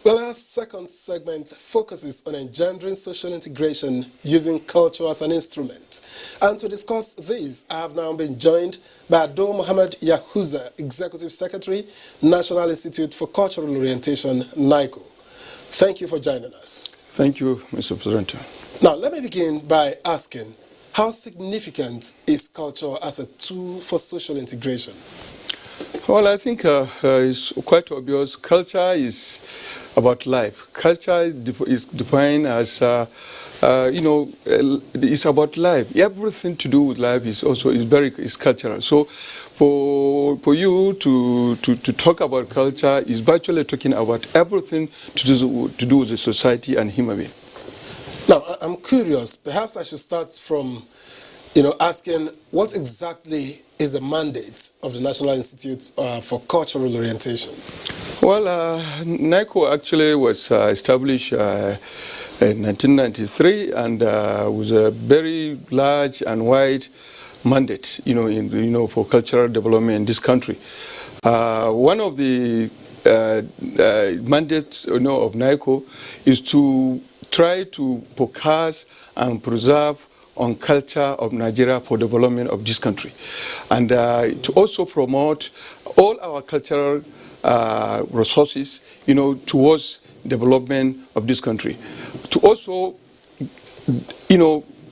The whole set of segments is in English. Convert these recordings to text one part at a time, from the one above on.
Well, our second segment focuses on engendering social integration using culture as an instrument. And to discuss this, I have now been joined by Ado Mohammed Yahuza, Executive Secretary, National Institute for Cultural Orientation, NICO. Thank you for joining us. Thank you, Mr. President. Now, let me begin by asking, how significant is culture as a tool for social integration? Well, I think it's quite obvious. Culture is about life. Culture is defined as, it's about life. Everything to do with life is cultural. So, for you to talk about culture is virtually talking about everything to do with the society and human being. Now, I'm curious. Perhaps I should start from, asking what exactly is the mandate of the National Institute for Cultural Orientation? Well, NICO actually was established in 1993 and was a very large and wide mandate, for cultural development in this country. One of the mandates, of NICO is to try to focus and preserve on culture of Nigeria for development of this country, and to also promote all our cultural resources, towards development of this country. To also,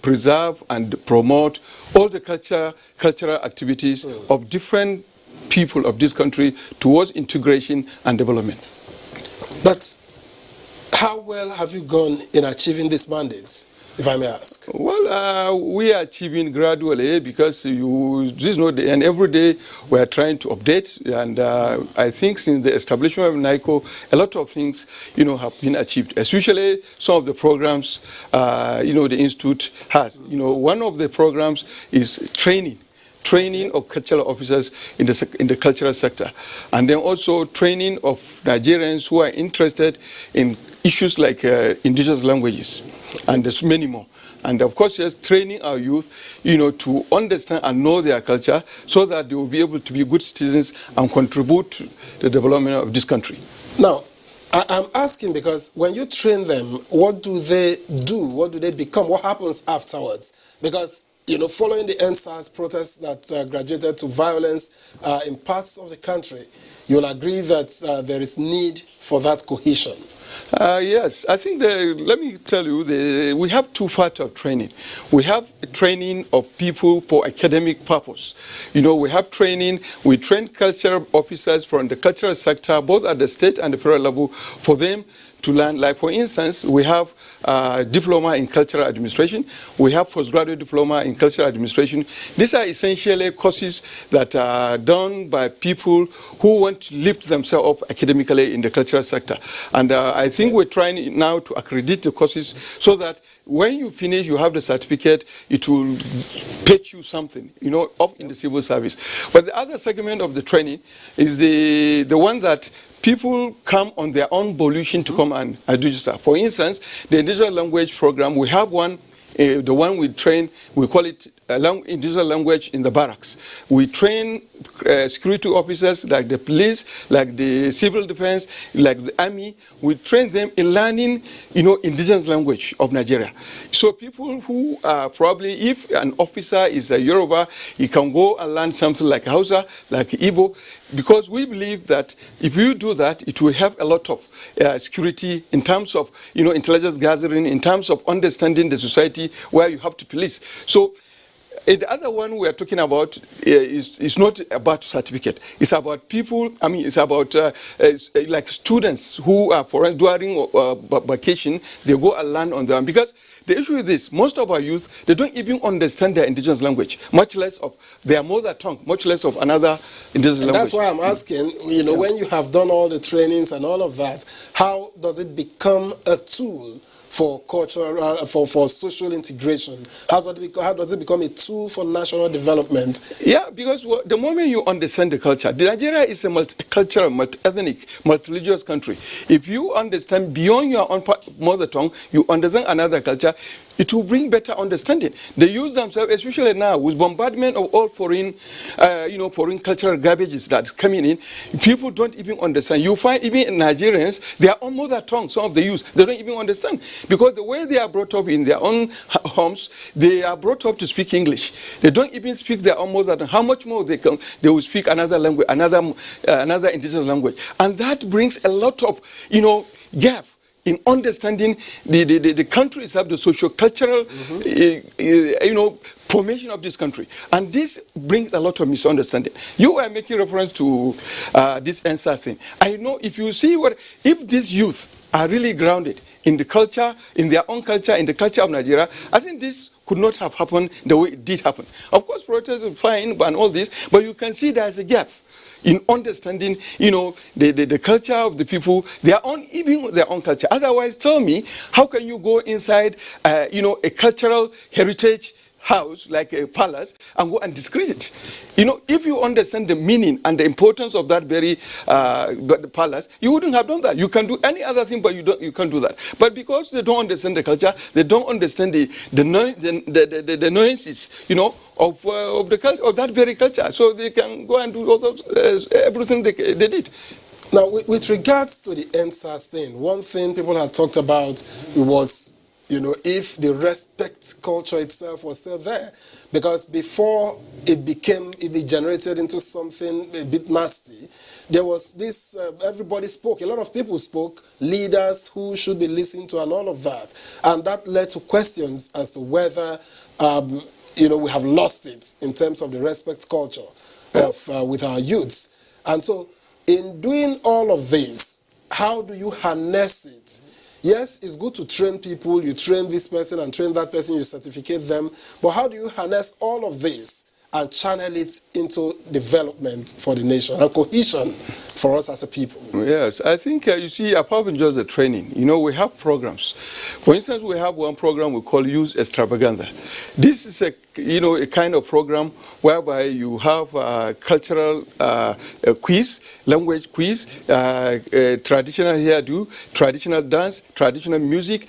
preserve and promote all the cultural activities of different people of this country towards integration and development. But how well have you gone in achieving this mandate, if I may ask? Well, we are achieving gradually because this is not the end. Every day we are trying to update, and I think since the establishment of NICO, a lot of things, have been achieved, especially some of the programs, the Institute has. One of the programs is training of cultural officers in the cultural sector, and then also training of Nigerians who are interested in issues like indigenous languages, and there's many more. And of course, yes, training our youth, to understand and know their culture so that they will be able to be good citizens and contribute to the development of this country. Now, I'm asking because when you train them, what do they do? What do they become? What happens afterwards? Because following the NSAS protests that graduated to violence in parts of the country, you'll agree that there is need for that cohesion. Yes, I think let me tell you, we have two parts of training. We have training of people for academic purpose. We have training, we train cultural officers from the cultural sector, both at the state and the federal level, for them to learn. Like, for instance, we have diploma in cultural administration. We have postgraduate diploma in cultural administration. These are essentially courses that are done by people who want to lift themselves up academically in the cultural sector. And I think we're trying now to accredit the courses so that when you finish, you have the certificate, it will pay you something, up in the civil service. But the other segment of the training is the one that people come on their own volition to come and do stuff. For instance, the indigenous language program, we have one, the one we train, we call it indigenous language in the barracks. We train security officers like the police, like the civil defense, like the army. We train them in learning, indigenous language of Nigeria. So people who are probably, if an officer is a Yoruba, he can go and learn something like Hausa, like Igbo, because we believe that if you do that, it will have a lot of security in terms of, intelligence gathering, in terms of understanding the society where you have to police. So the other one we are talking about is not about certificate. It's about people, it's about like students who are during vacation, they go and learn on their own. Because the issue is this, most of our youth, they don't even understand their indigenous language, much less of their mother tongue, much less of another indigenous language. That's why I'm asking, when you have done all the trainings and all of that, how does it become a tool for cultural, for social integration? How does it become a tool for national development? Yeah, because the moment you understand the culture, Nigeria is a multicultural, multi-ethnic, multi-religious country. If you understand beyond your own mother tongue, you understand another culture, It will bring better understanding. The youth themselves, especially now with bombardment of all foreign cultural garbages that's coming in, people don't even understand. You find even in Nigerians, their own mother tongue, some of the youth, they don't even understand. Because the way they are brought up in their own homes, they are brought up to speak English. They don't even speak their own mother tongue. How much more they will speak another language, another indigenous language. And that brings a lot of, gap in understanding the country itself, the socio-cultural, formation of this country. And this brings a lot of misunderstanding. You were making reference to this NSAS thing. I know if you see if these youth are really grounded in the culture, in their own culture, in the culture of Nigeria, I think this could not have happened the way it did happen. Of course, protests are fine and all this, but you can see there's a gap in understanding, the culture of the people, even their own culture. Otherwise, tell me, how can you go inside, a cultural heritage house, like a palace, and go and discredit it? If you understand the meaning and the importance of that very the palace, you wouldn't have done that. You can do any other thing, but you can't do that. But because they don't understand the culture, they don't understand the nuances, of the culture, of that very culture. So they can go and do all those, everything they did. Now, with regards to the NSAS thing, one thing people had talked about was, if the respect culture itself was still there. Because before it degenerated into something a bit nasty, there was this, everybody spoke, a lot of people spoke, leaders who should be listened to and all of that. And that led to questions as to whether, we have lost it in terms of the respect culture with our youths. And so in doing all of this, how do you harness it? Yes, it's good to train people. You train this person and train that person, you certificate them. But how do you harness all of this and channel it into development for the nation and cohesion for us as a people? Yes, I think, you see, apart from just the training, we have programs. For instance, we have one program we call Youth Extravaganza. This is a kind of program whereby you have a cultural quiz, language quiz, traditional hairdo, traditional dance, traditional music,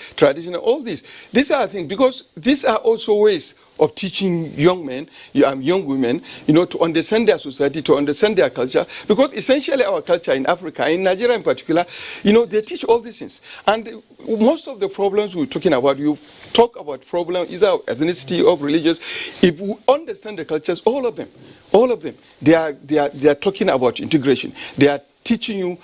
all these. These are things, because these are also ways of teaching young men, young women, to understand their society, to understand their culture. Because essentially our culture in Africa, in Nigeria in particular, they teach all these things. And most of the problems we're talking about, you talk about problems either of ethnicity or religious. If we understand the cultures, all of them, they are talking about integration. They are teaching you,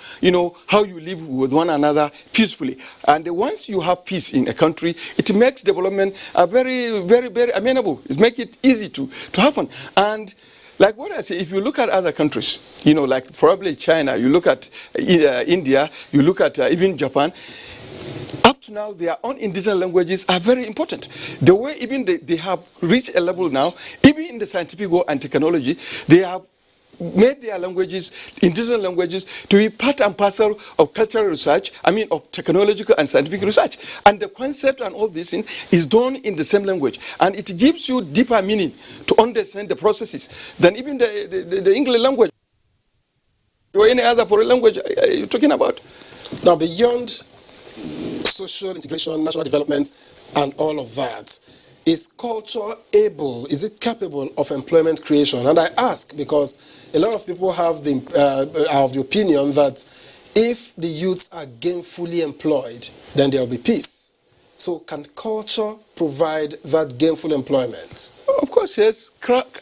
how you live with one another peacefully. And once you have peace in a country, it makes development very, very, very amenable. It makes it easy to happen. And like what I say, if you look at other countries, like probably China, you look at India, you look at even Japan, up to now, their own indigenous languages are very important. The way even they have reached a level now, even in the scientific world and technology, they have made their languages, indigenous languages, to be part and parcel of cultural research, of technological and scientific research. And the concept and all this is done in the same language. And it gives you deeper meaning to understand the processes than even the English language or any other foreign language you're talking about. Now, beyond social integration, national development, and all of that, is culture is it capable of employment creation? And I ask because a lot of people have the opinion that if the youths are gainfully employed, then there will be peace. So can culture provide that gainful employment? Of course, yes.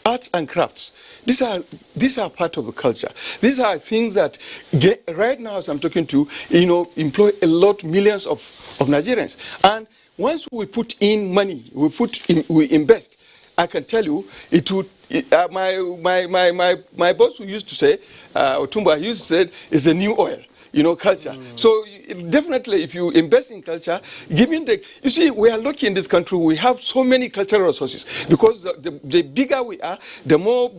Arts and crafts. These are part of the culture. These are things that right now, as I'm talking to, employ millions of Nigerians. And once we put in money, we invest, I can tell you, it would. My boss who used to say, Otumba used to say, it's a new oil. Culture. So definitely, if you invest in culture, you see, we are lucky in this country. We have so many cultural resources because the bigger we are, the more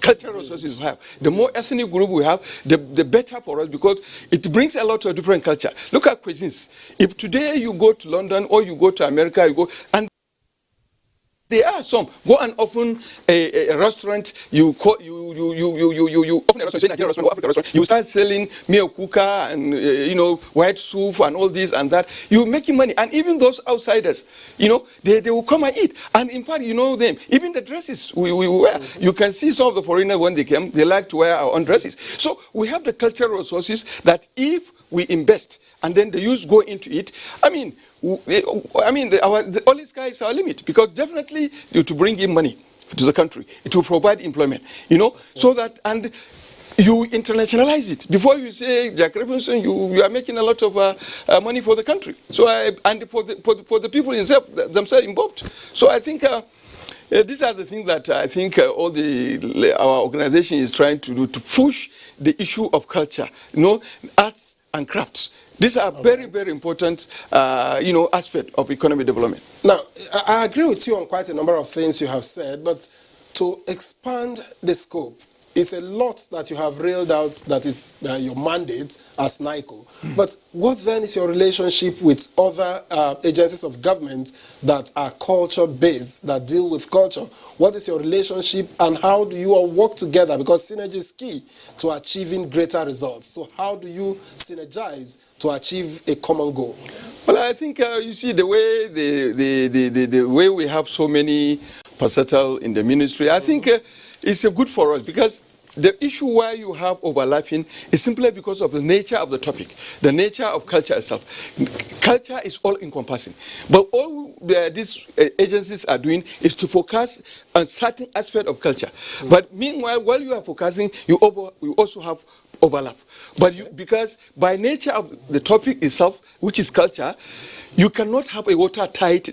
cultural resources we have, the more ethnic group we have, the better for us because it brings a lot of different culture. Look at cuisines. If today you go to London or you go to America, and There are some. Go and open a restaurant. You open a restaurant, say Nigerian restaurant or African restaurant. You start selling meal cooker and white soup and all this and that. You're making money, and even those outsiders, they will come and eat. And in fact, you know them. Even the dresses we wear. You can see some of the foreigners when they come. They like to wear our own dresses. So we have the cultural resources that if we invest and then the youth go into it, the only sky is our limit, because definitely to bring in money to the country, it will provide employment, so that, and you internationalize it. Before you say Jack Robinson, you are making a lot of money for the country. So and for the people themselves involved. So I think these are the things that I think our organization is trying to do, to push the issue of culture, arts and crafts. These are very important, aspect of economic development. Now, I agree with you on quite a number of things you have said, but to expand the scope, it's a lot that you have railed out that is your mandate as NICO. But what then is your relationship with other agencies of government that are culture-based, that deal with culture? What is your relationship, and how do you all work together? Because synergy is key to achieving greater results. So how do you synergize to achieve a common goal? Well, I think you see the way the way we have so many facets in the ministry. I think it's good for us, because the issue where you have overlapping is simply because of the nature of the topic, the nature of culture itself. Culture is all encompassing, but all these agencies are doing is to focus on certain aspect of culture. But meanwhile, while you are focusing, you also have overlap. But because by nature of the topic itself, which is culture, you cannot have a watertight,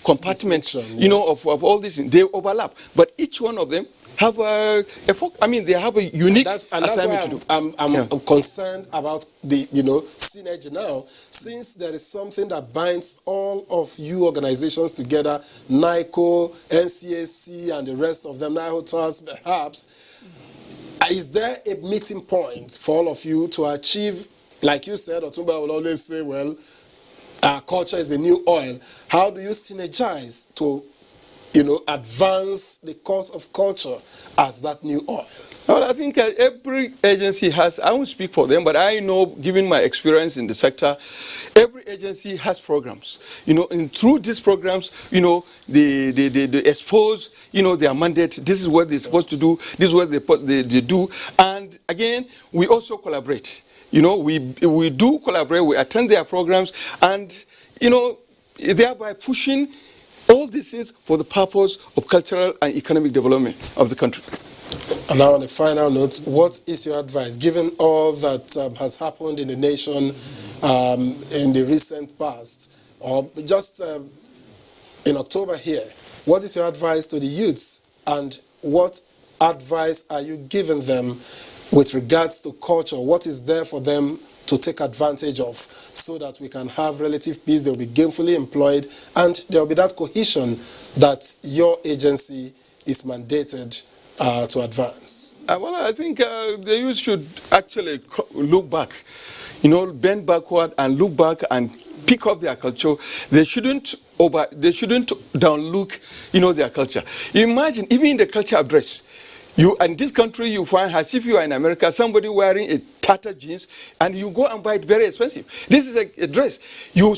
compartment, yes, of all these things. They overlap, but each one of them have they have a unique assignment to do. I'm concerned about the synergy now, since there is something that binds all of you organizations together, NICO, NCAC, and the rest of them, NIHOTAS perhaps. Is there a meeting point for all of you to achieve, like you said, Otumba will always say, well, culture is the new oil. How do you synergize to advance the cause of culture as that new oil? Well, I think every agency has, I won't speak for them, but I know, given my experience in the sector, every agency has programs. And through these programs, they expose, their mandate. This is what they're supposed to do. This is what they do. And again, we also collaborate. We do collaborate. We attend their programs, and thereby pushing all these things for the purpose of cultural and economic development of the country. And now on a final note, what is your advice, given all that has happened in the nation in the recent past, or just in October here? What is your advice to the youths, and what advice are you giving them with regards to culture? What is there for them to take advantage of, so that we can have relative peace, they'll be gainfully employed, and there will be that cohesion that your agency is mandated to advance? Well, I think the youth should actually look back, bend backward and look back and pick up their culture. They shouldn't downlook, their culture. Imagine, even in the culture of dress, in this country, you find, as if you are in America, somebody wearing a tattered jeans, and you go and buy it very expensive. This is a dress.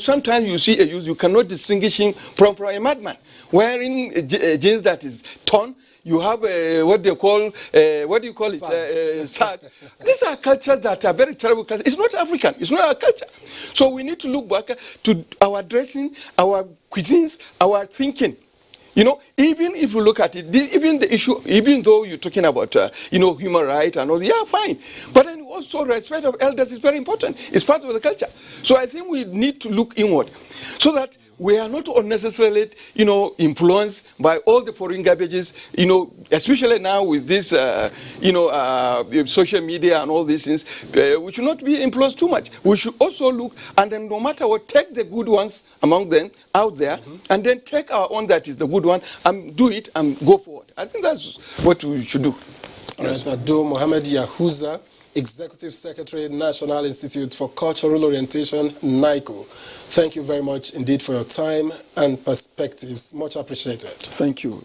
Sometimes you see a youth, you cannot distinguish him from a madman wearing a jeans that is torn. You have what do you call it? Sag. These are cultures that are very terrible cultures. It's not African. It's not our culture. So we need to look back to our dressing, our cuisines, our thinking. Even if you look at it, even the issue, even though you're talking about, human rights and all, yeah, fine. But then also respect of elders is very important. It's part of the culture. So I think we need to look inward, so that we are not unnecessarily, influenced by all the foreign garbages, especially now with this, social media and all these things. We should not be influenced too much. We should also look, and then no matter what, take the good ones among them out there, and then take our own that is the good one, and do it and go forward. I think that's what we should do. All right, Ado Mohammed Yahuza, Executive Secretary, National Institute for Cultural Orientation, NICO. Thank you very much indeed for your time and perspectives. Much appreciated. Thank you.